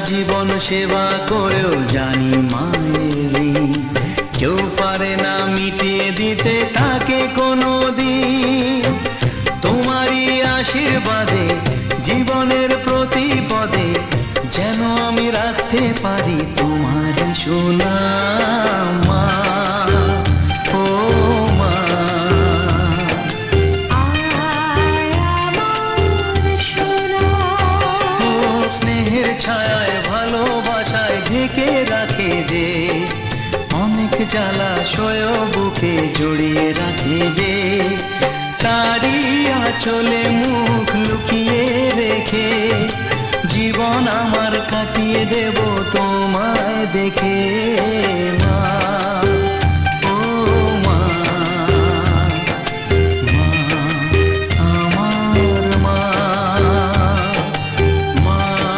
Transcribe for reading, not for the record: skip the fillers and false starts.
জীবন সেবা করেও জানি মায়ের ঋণ কেউ পারে না মিটিয়ে দিতে তাকে কোনো দিন। তোমারই আশীর্বাদে জীবনের প্রতি পদে যেন আমি রাখতে পারি তোমারই সুনাম মা, ও মা। ও স্নেহের ছায়ায় ভালোবাসায় ঢেকে রাখে যে, অনেক জ্বালাশয় বুকে জড়িয়ে রাখে যে, তারই আঁচলে মুখ লুকিয়ে রেখে জীবন আমার কাটিয়ে দেব তোমায় দেখে মা।